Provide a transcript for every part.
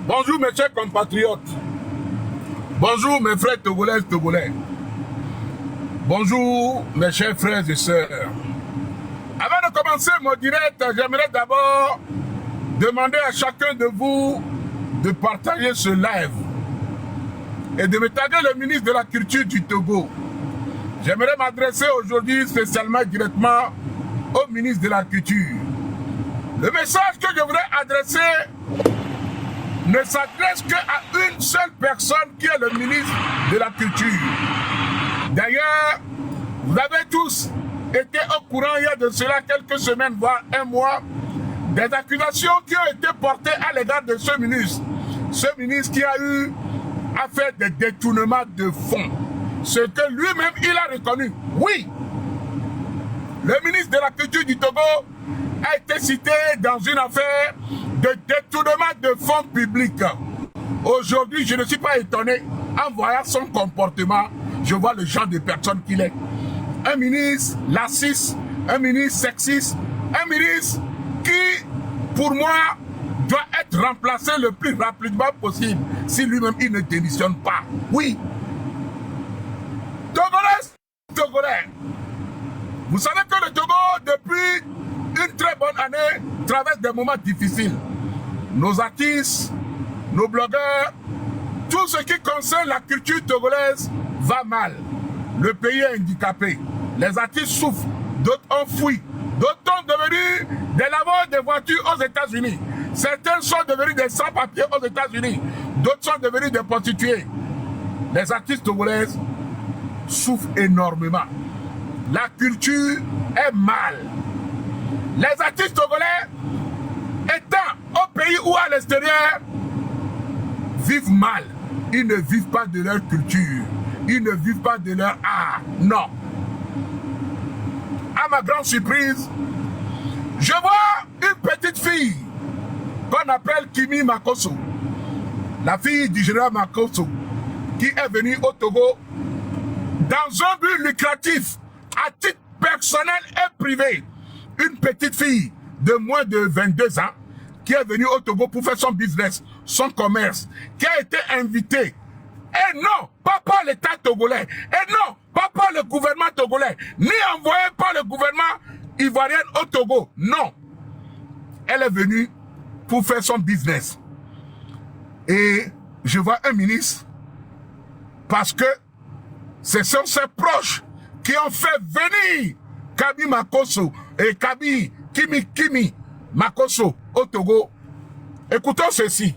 Bonjour mes chers compatriotes. Bonjour mes frères togolais et togolais. Bonjour mes chers frères et sœurs. Avant de commencer mon direct, j'aimerais d'abord demander à chacun de vous de partager ce live et de me taguer le ministre de la Culture du Togo. J'aimerais m'adresser aujourd'hui spécialement directement au ministre de la Culture. Le message que je voudrais adresser ne s'adresse qu'à une seule personne qui est le ministre de la Culture. D'ailleurs, vous avez tous été au courant il y a de cela quelques semaines, voire un mois, des accusations qui ont été portées à l'égard de ce ministre. Ce ministre qui a eu à faire des détournements de fonds. Ce que lui-même il a reconnu. Oui, le ministre de la Culture du Togo a été cité dans une affaire de détournement de fonds publics. Aujourd'hui, je ne suis pas étonné. En voyant son comportement, je vois le genre de personne qu'il est. Un ministre lassiste, un ministre sexiste, un ministre qui, pour moi, doit être remplacé le plus rapidement possible si lui-même il ne démissionne pas. Oui. Togolais, vous savez que le Togo, depuis une très bonne année, traverse des moments difficiles. Nos artistes, nos blogueurs, tout ce qui concerne la culture togolaise va mal. Le pays est handicapé. Les artistes souffrent, d'autres ont fui, d'autres sont devenus des laveurs de voitures aux États-Unis. Certains sont devenus des sans-papiers aux États-Unis. D'autres sont devenus des prostituées. Les artistes togolaises souffrent énormément. La culture est mal. Les artistes togolais, étant au pays ou à l'extérieur, vivent mal. Ils ne vivent pas de leur culture. Ils ne vivent pas de leur art. Non. À ma grande surprise, je vois une petite fille qu'on appelle Kimi Makosso, la fille du général Makosso, qui est venue au Togo dans un but lucratif, à titre personnel et privé. Une petite fille de moins de 22 ans qui est venue au Togo pour faire son business, son commerce, qui a été invitée. Et non, pas par l'État togolais. Et non, pas par le gouvernement togolais. Ni envoyée par le gouvernement ivoirien au Togo. Non. Elle est venue pour faire son business. Et je vois un ministre, parce que ce sont ses proches qui ont fait venir Kabi Makosso et Kimi Makosso au Togo. Écoutons ceci,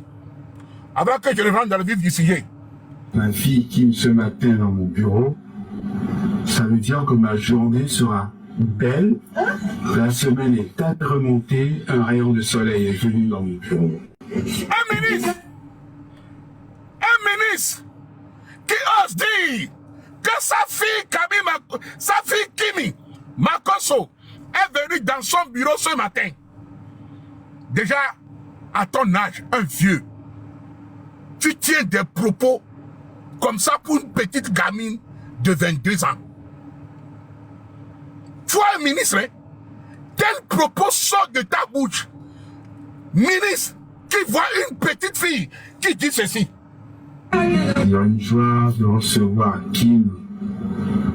avant que je ne rentre dans le vif du sujet. Ma fille Kim ce matin dans mon bureau, ça veut dire que ma journée sera belle. La semaine est à remonter, un rayon de soleil est venu dans mon bureau. Un ministre qui ose dire que sa fille Kimi Makosso est venue dans son bureau ce matin. Déjà, à ton âge, un vieux, tu tiens des propos comme ça pour une petite gamine de 22 ans. Toi, ministre, hein, quel propos sort de ta bouche? Ministre qui voit une petite fille qui dit ceci. Il y a une joie de recevoir Kim,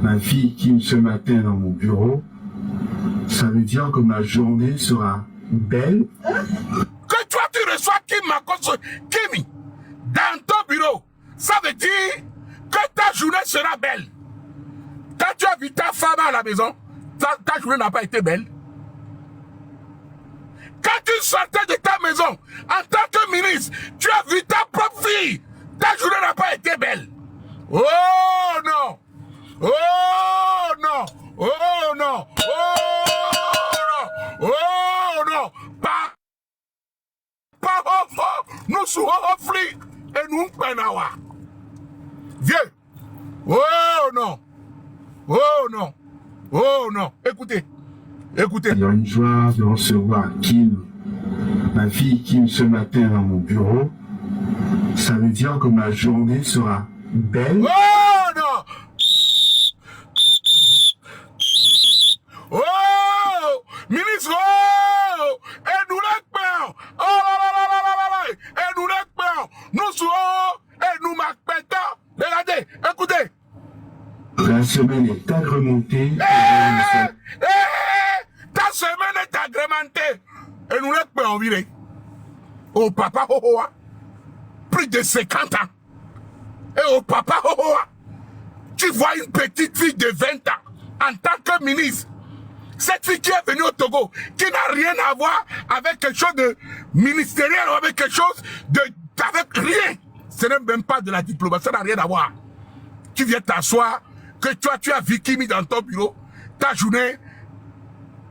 ma fille Kim ce matin dans mon bureau. Ça veut dire que ma journée sera belle. Que toi tu reçois Kim Makosso, Kimi, dans ton bureau, ça veut dire que ta journée sera belle. Quand tu as vu ta femme à la maison, ta journée n'a pas été belle. Quand tu sortais de ta maison, en tant que ministre, tu as vu ta propre fille, ta journée n'a pas été belle. Oh non! Oh non! Oh non! Oh non! Oh non! Nous sommes flics et nous penawa. Vieux! Oh non! Oh non! Oh non! Écoutez! Écoutez! Il y a une joie de recevoir Kim, ma fille Kim ce matin dans mon bureau. Ça veut dire que ma journée sera belle. Oh non! Oh! Ministre! Oh! Et nous l'espérons! Oh là là là là là là! Et nous l'espérons! La semaine est agrémentée d'un rayon de soleil. Ta semaine est agrémentée. Et nous n'êtes pas en viré. Oh papa, oh, oh, plus de 50 ans. Et oh papa, oh, oh, tu vois une petite fille de 20 ans en tant que ministre. Cette fille qui est venue au Togo, qui n'a rien à voir avec quelque chose de ministériel ou avec quelque chose de... avec rien. Ce n'est même pas de la diplomatie, ça n'a rien à voir. Tu viens t'asseoir, que toi tu as Vikimi dans ton bureau, ta journée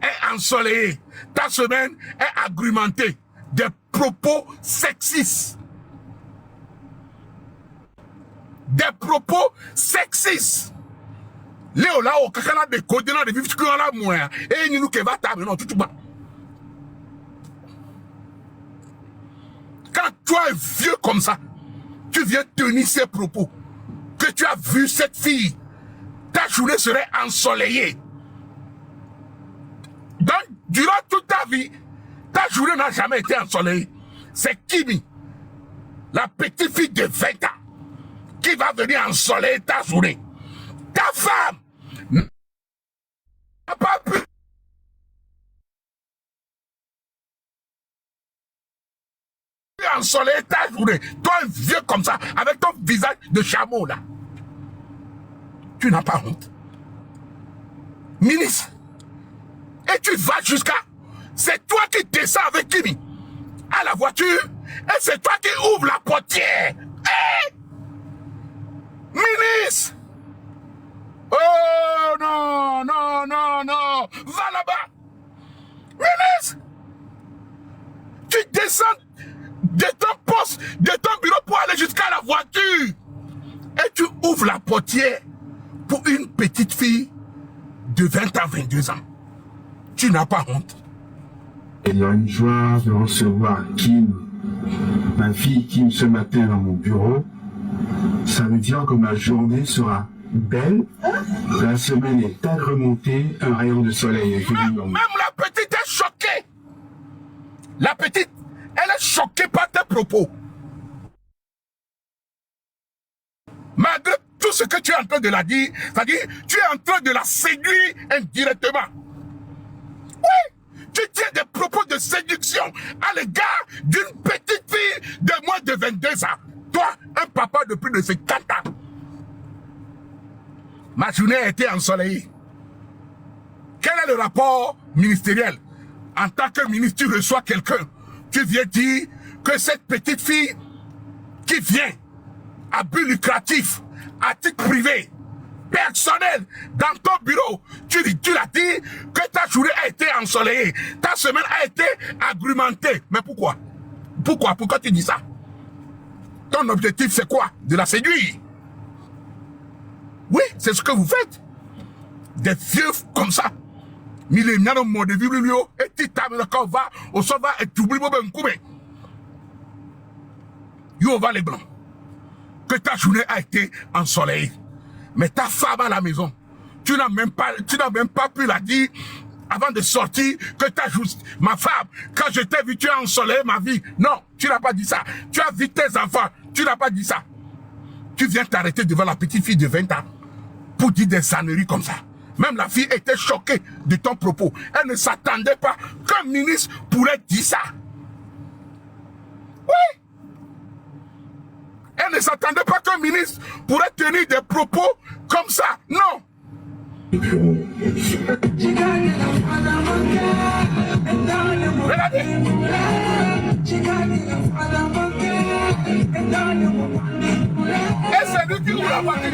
est ensoleillée, ta semaine est agrémentée de propos sexistes. Des propos sexistes. Léo là, au kakala de Kodena de vivre que la moyen. Et nous qui va table, non, tout bas. Quand toi es vieux comme ça, tu viens tenir ces propos, que tu as vu cette fille, ta journée serait ensoleillée. Donc, durant toute ta vie, ta journée n'a jamais été ensoleillée. C'est Kimi, la petite fille de 20 ans, qui va venir ensoleiller ta journée. Ta femme n'a pas pu ensoleiller ta journée. Toi, un vieux comme ça, avec ton visage de chameau là. Tu n'as pas honte. Ministre. Et tu vas jusqu'à... C'est toi qui descends avec Kimi à la voiture et c'est toi qui ouvres la portière. Hey! Ministre. Oh non, non, non, non. Va là-bas. Ministre. Tu descends de ton poste, de ton bureau pour aller jusqu'à la voiture. Et tu ouvres la portière pour une petite fille de 20 à 22 ans. Tu n'as pas honte. Il y a une joie de recevoir Kim, ma fille Kim, ce matin dans mon bureau. Ça veut dire que ma journée sera belle. La semaine est agrémentée, un rayon de soleil est venu dans mon... Même la petite est choquée. La petite, elle est choquée par tes propos. Malgré tout ce que tu es en train de la dire, c'est-à-dire, tu es en train de la séduire indirectement. Oui, tu tiens des propos de séduction à l'égard d'une petite fille de moins de 22 ans. Toi, un papa de plus de 50 ans. Ma journée a été ensoleillée. Quel est le rapport ministériel? En tant que ministre, tu reçois quelqu'un. Tu viens dire que cette petite fille qui vient à but lucratif, à titre privé, personnel, dans ton bureau, tu l'as dit que ta journée a été ensoleillée, ta semaine a été agrémentée. Mais pourquoi? Pourquoi tu dis ça? Ton objectif c'est quoi? De la séduire. Oui, c'est ce que vous faites. Des vieux comme ça. Millénaire mode de biblio et tu t'amènes encore va au sauvage et tu oublies ben coubé. Yo va les blancs. Que ta journée a été ensoleillée. Mais ta femme à la maison, tu n'as même pas pu la dire avant de sortir que ta journée, ma femme, quand je t'ai vu, tu as ensoleillé ma vie. Non, tu n'as pas dit ça. Tu as vu tes enfants, tu n'as pas dit ça. Tu viens t'arrêter devant la petite fille de 20 ans pour dire des âneries comme ça. Même la fille était choquée de ton propos. Elle ne s'attendait pas qu'un ministre pourrait dire ça. Oui. Elle ne s'attendait pas qu'un ministre pourrait tenir des propos comme ça. Non. Regardez. Et c'est lui qui ouvre la voiture.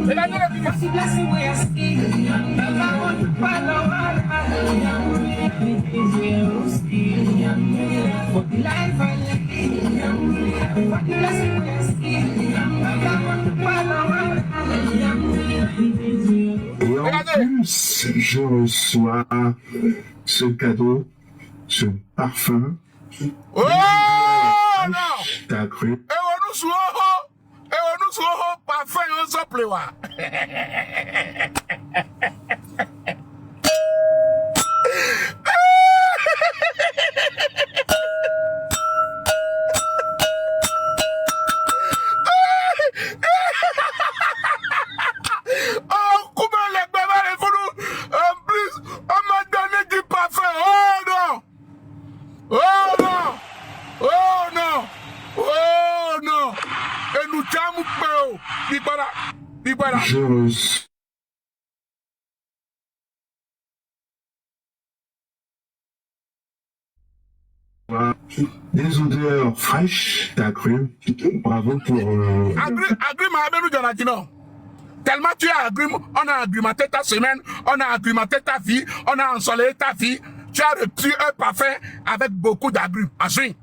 Regardez la Et en plus, je reçois ce cadeau, ce parfum. Oh non! Sacré. Et on nous souhaite parfum, on s'en plaît. Bibara. Je reçois des odeurs fraîches d'agrumes. Bravo pour... Agrumes à Abelou Jonathan. Tellement tu as agrumes, on a agrumenté ta semaine, on a agrumenté ta vie, on a ensoleillé ta vie. Tu as reçu un parfum avec beaucoup d'agrumes. Agrumes.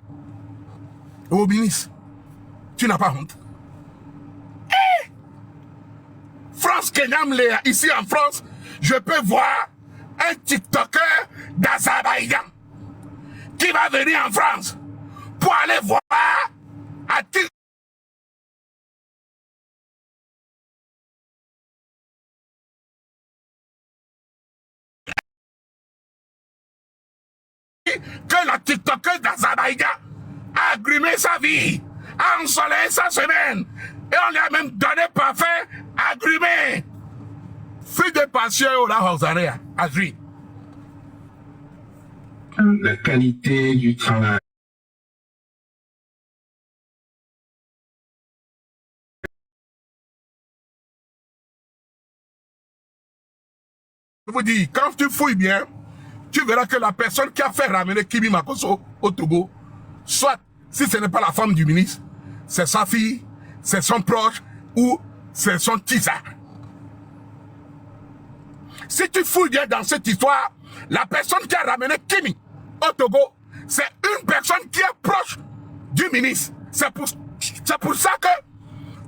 Au ministre, tu n'as pas honte. Eh! France Kenyam Léa, ici en France, je peux voir un TikToker d'Azerbaïdjan qui va venir en France pour aller voir à TikTok que la TikToker d'Azerbaïdjan a agrumé sa vie, a ensoleillé sa semaine, et on lui a même donné parfum agrumé. Fille de passion au la Rosarea, Azri. la qualité du travail. Je vous dis, quand tu fouilles bien, tu verras que la personne qui a fait ramener Kimi Makosso au Togo, soit, si ce n'est pas la femme du ministre, c'est sa fille, c'est son proche, ou c'est son tisa. Si tu fouilles bien dans cette histoire, la personne qui a ramené Kimi au Togo, c'est une personne qui est proche du ministre. C'est pour ça que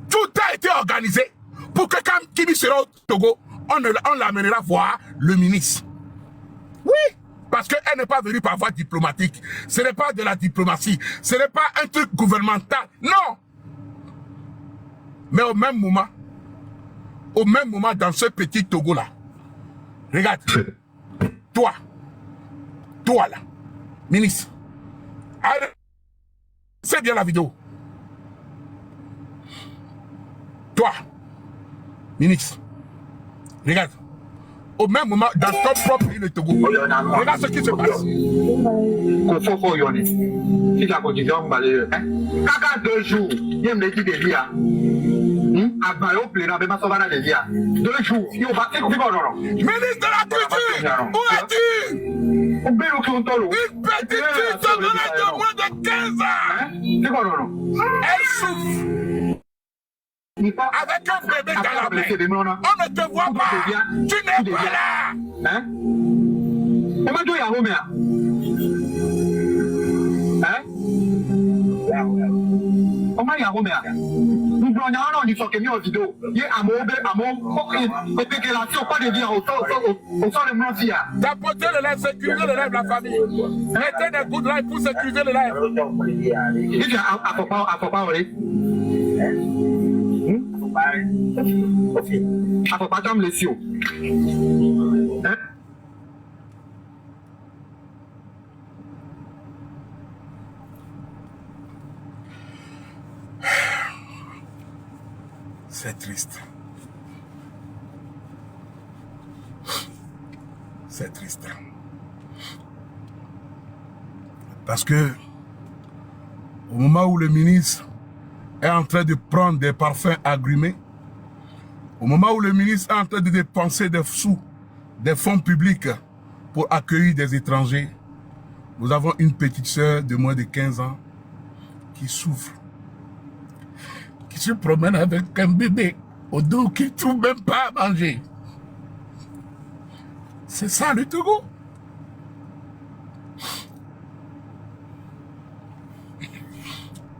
tout a été organisé pour que quand Kimi sera au Togo, on l'amènera voir le ministre. Oui, parce qu'elle n'est pas venue par voie diplomatique. Ce n'est pas de la diplomatie. Ce n'est pas un truc gouvernemental. Non. Mais au même moment, dans ce petit Togo-là, regarde, toi là, ministre, c'est bien la vidéo. Toi, ministre, regarde, au même moment, dans ton propre pays, le Togo, regarde ce qui se passe. Si la condition malheureuse, quand 2 jours, il y a une équipe de l'IA. À Bayo, plein de Massovana de l'IA. 2 jours, il y a un bâtiment qui va dans Ministre de la Culture, où es-tu? Une petite fille togolaise de moins de 15 ans. Elle souffre. Avec un bébé dans la main. On ne te voit pas. Tu n'es pas là. Hein? Comment tu y as remis? Hein? Comment il y a remis? Nous prenons du socle mis en vidéo. Il y a un mot, et puis que la fille pas de bien au sol de mon fille. D'apporter le lèvre, sécuriser le lèvre de la famille. Mettez des coups de lèvre pour sécuriser le lèvre. Il dit à papa, oui. À papa, t'aimes les sioux. Hein? C'est triste. C'est triste. Parce que au moment où le ministre est en train de prendre des parfums agrumés, au moment où le ministre est en train de dépenser des sous, des fonds publics pour accueillir des étrangers, nous avons une petite sœur de moins de 15 ans qui souffre, qui se promène avec un bébé au dos qui ne trouve même pas à manger. C'est ça le Togo.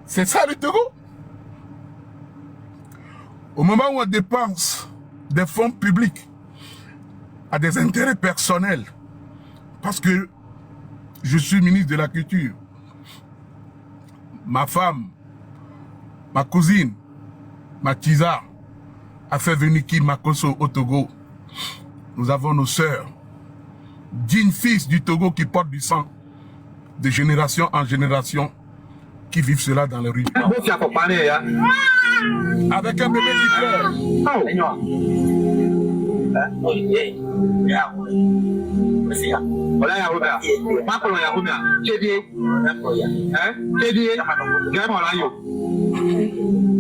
C'est ça le Togo. Au moment où on dépense des fonds publics à des intérêts personnels, parce que je suis ministre de la Culture, ma femme, ma cousine, ma tisa a fait venir Kimi Makosso au Togo. Nous avons nos sœurs, dignes fils du Togo qui portent du sang, de génération en génération, qui vivent cela dans les rues. Avec un bébé qui pleure.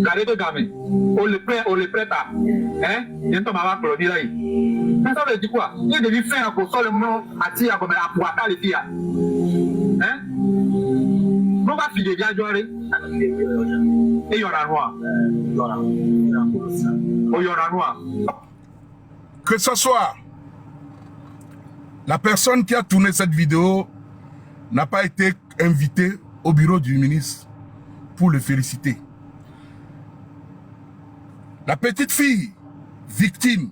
Gardez de gamin. On le prête à. Hein? Bientôt, maman Claudie là. Mais ça veut dire quoi? Il devait faire un sol, le nom, à tir, comme à poiter les filles. Hein? On va filer bien, Jory. Et il y aura noir. Il y aura noir. Que ce soit la personne qui a tourné cette vidéo n'a pas été invitée au bureau du ministre pour le féliciter. La petite fille victime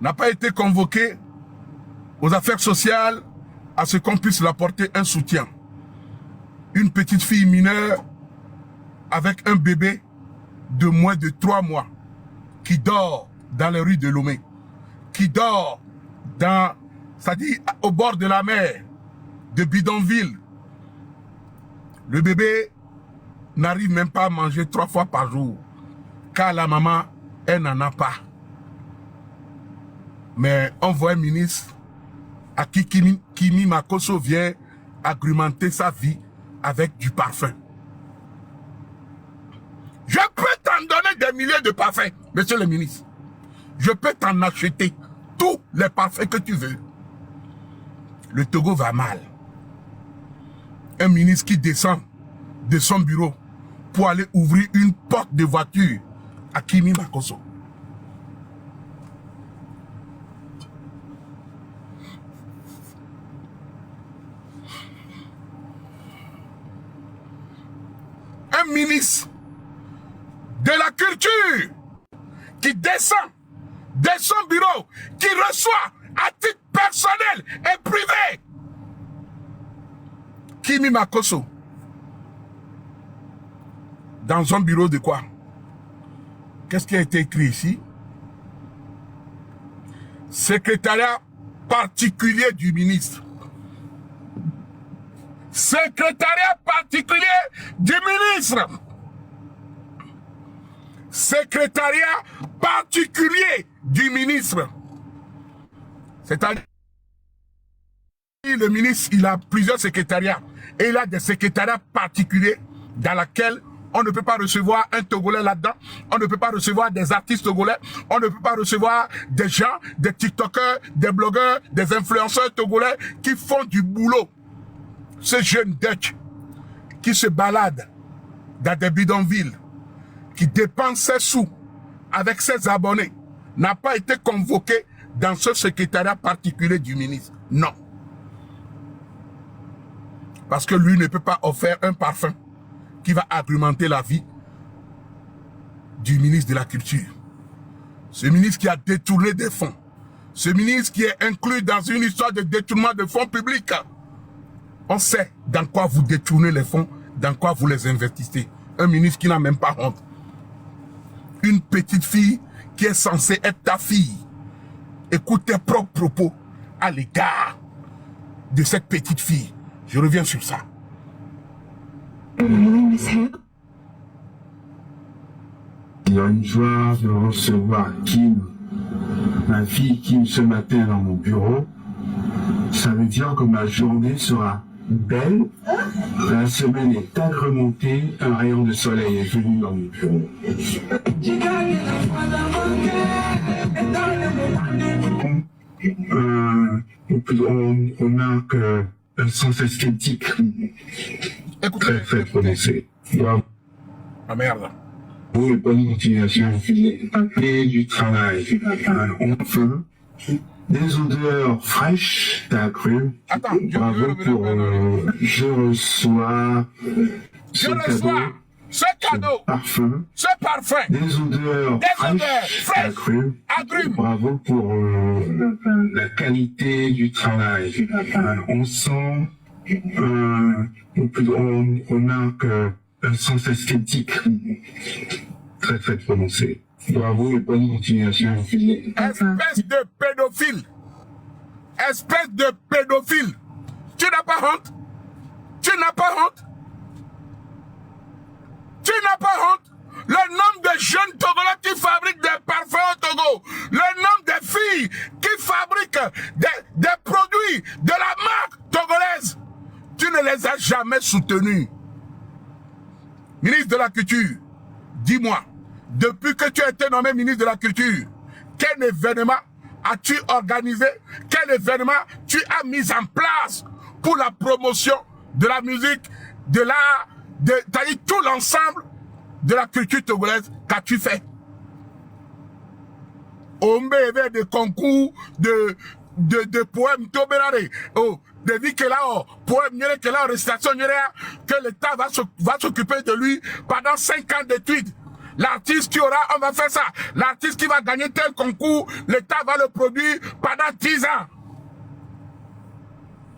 n'a pas été convoquée aux affaires sociales à ce qu'on puisse lui apporter un soutien. Une petite fille mineure avec un bébé de moins de 3 mois qui dort dans les rues de Lomé, qui dort dans, c'est-à-dire au bord de la mer, de bidonville. Le bébé n'arrive même pas à manger 3 fois par jour, car la maman, elle n'en a pas. Mais on voit un ministre à qui Kimi Makosso vient agrémenter sa vie avec du parfum. Je peux t'en donner des milliers de parfums, monsieur le ministre. Je peux t'en acheter tous les parfums que tu veux. Le Togo va mal. Un ministre qui descend de son bureau pour aller ouvrir une porte de voiture à Kimi Makosso. Un ministre de la culture qui descend de son bureau, qui reçoit à titre personnel et privé Kimi Makosso dans un bureau de quoi? Qu'est-ce qui a été écrit ici? Secrétariat particulier du ministre. Secrétariat particulier du ministre. Secrétariat particulier du ministre. C'est-à-dire le ministre, il a plusieurs secrétariats. Et il a des secrétariats particuliers dans lesquels on ne peut pas recevoir un Togolais là-dedans. On ne peut pas recevoir des artistes togolais. On ne peut pas recevoir des gens, des TikTokers, des blogueurs, des influenceurs togolais qui font du boulot. Ce jeune Dutch qui se balade dans des bidonvilles, qui dépense ses sous avec ses abonnés, n'a pas été convoqué dans ce secrétariat particulier du ministre. Non. Parce que lui ne peut pas offrir un parfum qui va agrémenter la vie du ministre de la Culture. Ce ministre qui a détourné des fonds. Ce ministre qui est inclus dans une histoire de détournement de fonds publics. On sait dans quoi vous détournez les fonds, dans quoi vous les investissez. Un ministre qui n'a même pas honte. Une petite fille qui est censée être ta fille. Écoute tes propres propos à l'égard de cette petite fille. Je reviens sur ça. Il y a une joie de recevoir Kim, ma fille Kim, ce matin dans mon bureau. Ça veut dire que ma journée sera belle. La semaine est agrémentée. Un rayon de soleil est venu dans mon bureau. On marque un sens esthétique. Écoutez. Très prononcé. Ah merde. Pour une bonne continuation et du travail. Enfin, des odeurs fraîches d'agrumes. Attends, bravo pour... je reçois ce cadeau. Parfum. Ce parfum. Des odeurs fraîches d'agrumes. Bravo pour la qualité du travail. On sent... on marque un sens esthétique très prononcé. Bravo et bonne continuation. Espèce de pédophile. Espèce de pédophile. Tu n'as pas honte? Tu n'as pas honte? Tu n'as pas honte? Le nombre de jeunes Togolais qui fabriquent des parfums au Togo, le nombre de filles qui fabriquent des produits de la marque togolaise, tu ne les as jamais soutenus. Ministre de la Culture, dis-moi, depuis que tu as été nommé ministre de la Culture, quel événement as-tu organisé? Quel événement tu as mis en place pour la promotion de la musique, de l'art, c'est-à-dire tout l'ensemble de la culture togolaise qu'as-tu fait? On met des concours de poèmes, oh, de vie que là, poèmes, que là, récitation, que l'État va s'occuper de lui pendant 5 ans d'études. L'artiste qui aura, on va faire ça. L'artiste qui va gagner tel concours, l'État va le produire pendant 10 ans.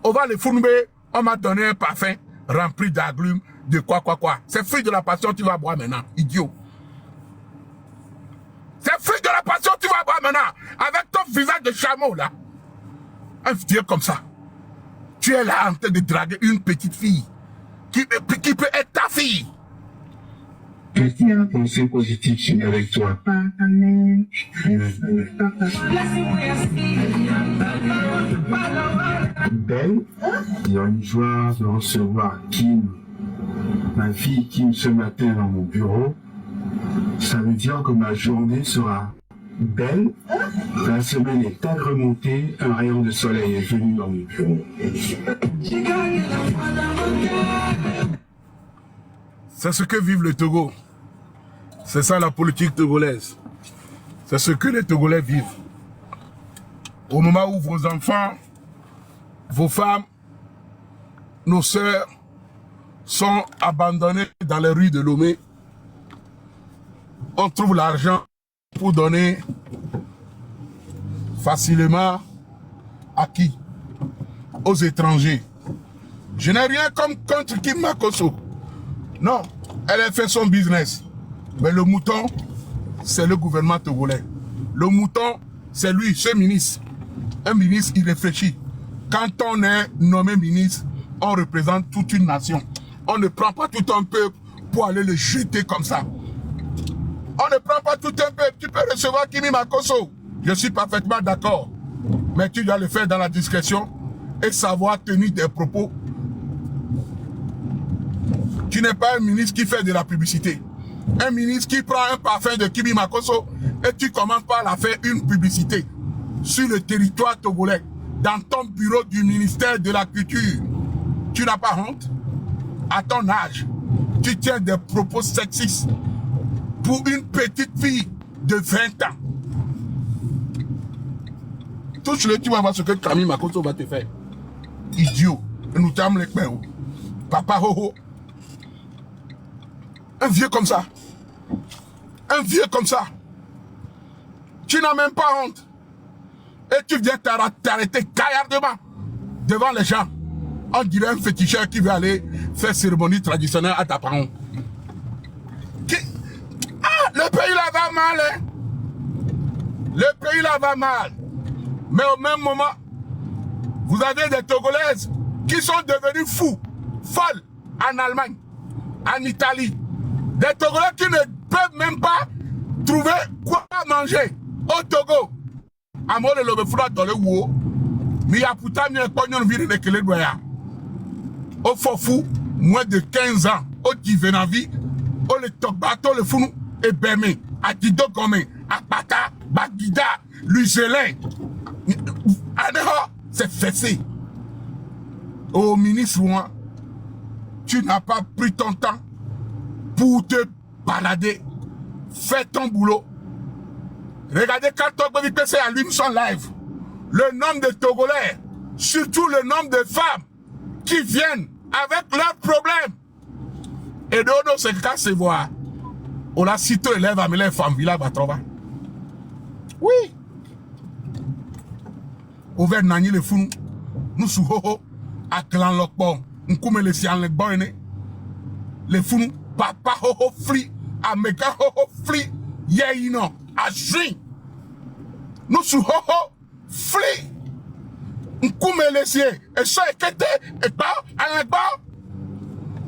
On va le fourber, on m'a donné un parfum rempli d'agrumes, de quoi. C'est fruit de la passion, tu vas boire maintenant, idiot. C'est fruit de la passion, tu vas boire maintenant, avec ton visage de chameau là. Un vieux comme ça. Tu es là en train de draguer une petite fille qui peut être ta fille. Qu'est-ce qu'il y a un pensée positive avec toi? Belle, il y a une joie de recevoir Kim, ma fille Kim, ce matin dans mon bureau. Ça veut dire que ma journée sera belle. La semaine est agrémentée, un rayon de soleil est venu dans mon bureau. C'est ce que vive le Togo. C'est ça la politique togolaise. C'est ce que les Togolais vivent. Au moment où vos enfants, vos femmes, nos sœurs sont abandonnés dans les rues de Lomé, on trouve l'argent pour donner facilement à qui? Aux étrangers. Je n'ai rien contre Kim Makosso. Non, elle a fait son business. Mais le mouton, c'est le gouvernement togolais. Le mouton, c'est lui, ce ministre. Un ministre, il réfléchit. Quand on est nommé ministre, on représente toute une nation. On ne prend pas tout un peuple pour aller le jeter comme ça. On ne prend pas tout un peuple. Tu peux recevoir Kimi Makosso. Je suis parfaitement d'accord. Mais tu dois le faire dans la discrétion et savoir tenir des propos. Tu n'es pas un ministre qui fait de la publicité. Un ministre qui prend un parfum de Kimi Makosso et tu commences par la faire une publicité sur le territoire togolais, dans ton bureau du ministère de la Culture. Tu n'as pas honte? À ton âge, tu tiens des propos sexistes pour une petite fille de 20 ans. Touche-le, tu vas voir ce que Kimi Makosso va te faire. Idiot. Nous t'aimons les pères. Papa Hoho. Un vieux comme ça. Un vieux comme ça. Tu n'as même pas honte. Et tu viens t'arrêter gaillardement devant les gens. On dirait un féticheur qui veut aller faire cérémonie traditionnelle à ta parent. Le pays là va mal. Hein? Le pays là va mal. Mais au même moment, vous avez des Togolaises qui sont devenues fous, folles en Allemagne, en Italie. Des Togolais qui ne peuvent même pas trouver quoi manger au Togo. Amor le lobe fura dans le wo. Mi ya puta mi ekponyon viri de kele doya. Au Fofou, moins de 15 ans. Au Divenavi, au le Togbato le Founou, et Bémé, à Dido Gome, à Pata, Bagida, Luiselin. C'est fessé. Au ministre, tu n'as pas pris ton temps pour te balader. Fais ton boulot. Regardez quand Togo PC allume son live. Le nombre de Togolais, surtout le nombre de femmes qui viennent avec leurs problèmes. Et de nous, c'est qu'à se voir. On a cité élève à mes femmes, villa Batrova. Oui. Ouvert Nani le fou. Nous sous ho à clan lokbon. Nous comme les siens les bonnes. Les fous, papa ho fli. À méga ho fli. Yéino. À juin. Nous sous ho fli. Nous comme les siens. Et ça est qu'était. Et pas. À l'époque.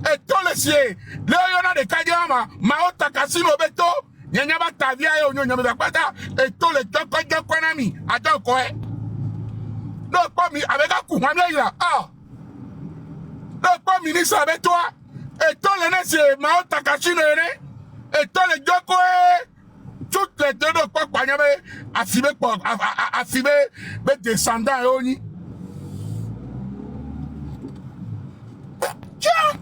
Et tous les siens, là il y a des kadiama, maota kasino beto, nyanyaba tavia yo nyanyaba pata, et tous les toko de konami, attends quoi? Non pas mi avec un coup, là, ah, non pas ministre avec toi, et tous les nés maota kasino Et toi, les Djoko, toutes les deux de quoi, quoi, affirmé, mes descendants, et on y. Tiens!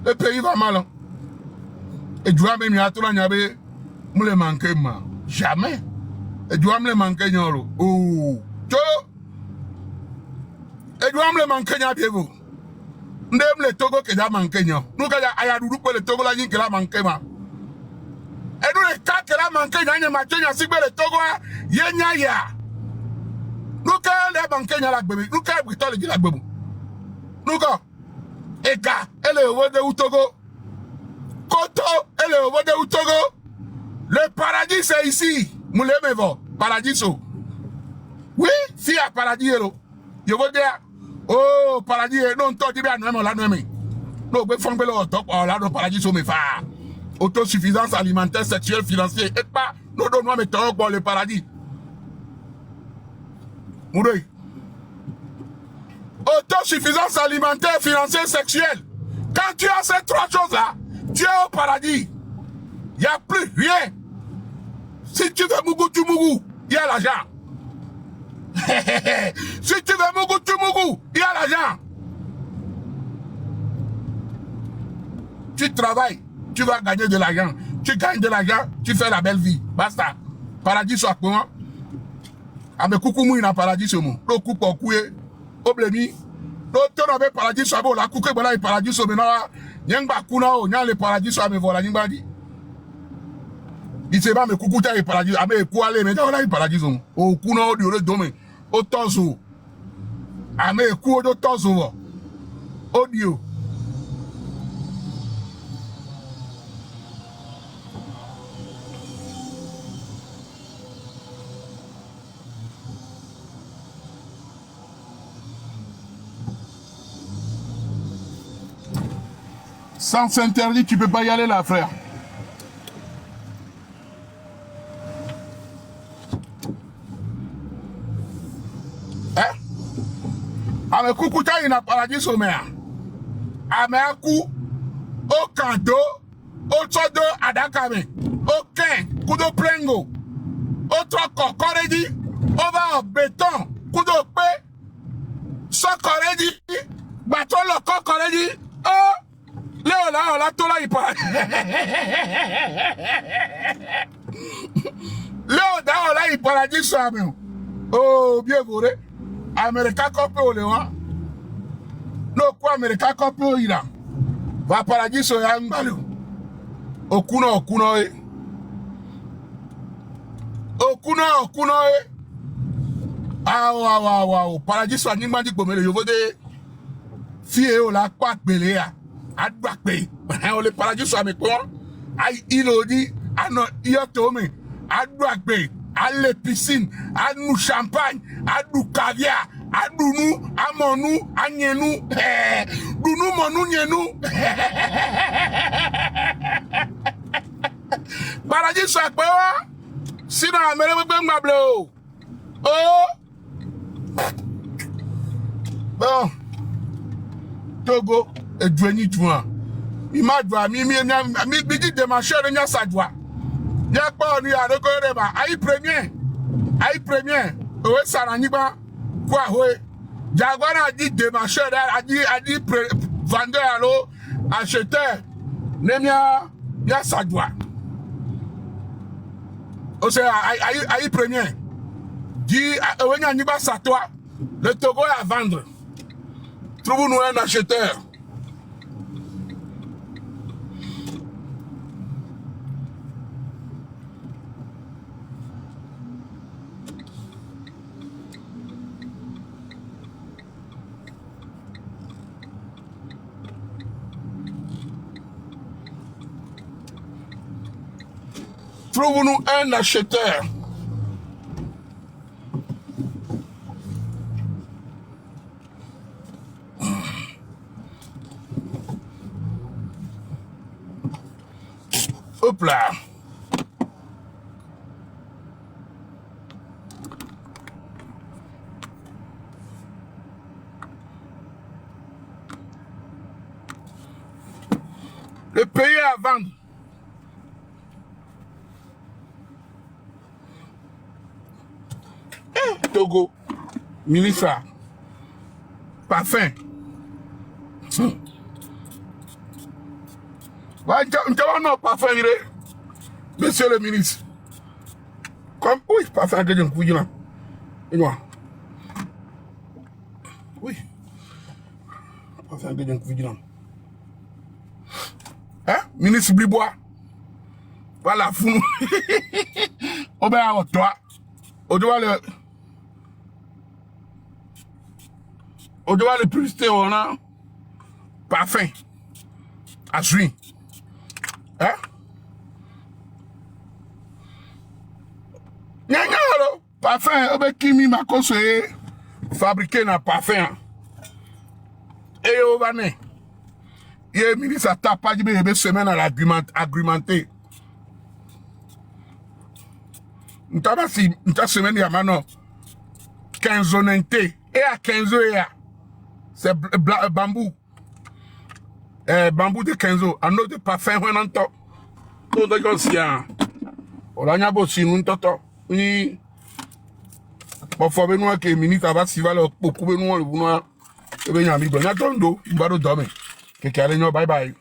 Le pays va mal. Hein? Et tu vois, même, il y a tout le monde, me le manquer, jamais. Et tu vas me le manquer, oh, tu et tu vas me le manquer, vous. Ndem le Togo que j'ai manqué, nous, quand il y a le Togo, là, qui l'a manqué, et nous, les cas que l'a manqué, il y a un matin, il y a le Togo, il y a nous, quand il y a manqué, il y a la bébé, nous, quand il y a la bébé, nous, quand et gars, elle est au de Togo, Koto, elle est au de Togo, le paradis, c'est ici, Moulemevo, paradiso. Oui, si, à paradis, je veux dire, oh, paradis, non, toi, tu viens, non, là, non, mais. Non, mais faut que le top, oh, là, le paradis, c'est mes phares. Autosuffisance alimentaire, sexuelle, financière, et pas, non, non, non, mais toi, pour le paradis. Mouré. Autosuffisance alimentaire, financière, sexuelle. Quand tu as ces trois choses-là, tu es au paradis. Il n'y a plus rien. Si tu veux Mougou, tu Mougou, il y a l'argent. Si tu veux Mougou, tu Mougou, il y a l'argent. Tu travailles, tu vas gagner de l'argent. Tu gagnes de l'argent, tu fais la belle vie. Basta. Paradis soit pour moi. Ame coucou mou ina paradis sur moi. Le coucou au coué. Oblemi. L'autre n'avait paradis sur moi. La coucou voilà paradis sur moi. Nyangba kuna o nyang le paradis sur me voilà nyangba di. Il se va me coucou ta paradis. Ame kou ale me ta paradis sur moi. O kuna o di o le dome. O tozo. Ame kou o do tozo. Audio. Sans s'interdire, tu peux pas y aller là, frère. Hein? Ame kukuta ina paradis somea. Ame aku au kanto, au todo adakame, au ken, kudo plengo, au troko koredi, over béton, kudo pe, so koredi, baton loko koredi, oh! Léo là, tout là, il parle. Léo là, il parle de ça, même. Oh, bien vous, Américain copé au Léon. Non, quoi, Américain copé au Iran. Va paradis au Yangbalo. Au Kuno, ah, waouh. Paradis au Nimandi Bomele, je veux dire. Fille, là, quoi, Béléa. Adbakpe, on le paradis soit avec toi. Aïe, ilodi, ano, iotome, adbakpe, à les piscines, à nous champagne, à nous caviar, à nous, à monou, à nienou, nous, monou, nienou. Paradis soit avec toi. Sinon, amène-moi bien ma bleu. Oh! Bon. Togo. Et Dweni Dwa. Il m'a dit, mi dit de ma chère, il y a sa joie. Il n'y a pas de reconnaître. Aïe premier. Oui, ça n'a pas. Quoi, oui. Jaguar a dit de ma chère, a dit vendeur à l'eau, acheteur. Il y a sa joie. C'est aïe premier. Dit, il n'y a pas sa toi. Le Togo est à vendre. Trouve-nous un acheteur. Trouve-nous un acheteur. Hop là. Le pays à vendre. Togo, ministre, parfum. Non, parfum, monsieur le ministre. Comme, oui, parfum, que je ne puis pas. Oui. Parfum, que je ne puis pas. Hein, ministre Blibois. Voilà, fou. Oh ben, toi, on doit le publicité, on a parfum. À suivre. Hein? Parfum, qui m'a conseillé fabriquer un parfum. Et au vané. Il y a un ministre à taper de semaine à l'agrémenté. Nous avons une semaine, il y a maintenant 15 honnêtetés. Et à 15 ans, c'est bambou. Bambou de 15 ans. Un autre parfum, on entend. Tout le monde, on a un peu de nous, oui. Bon, faut que nous, que le ministre va s'y va le pour nous, le boulot. Et bien, il y a un ami, il y a un don, il va le dormir. Bye bye.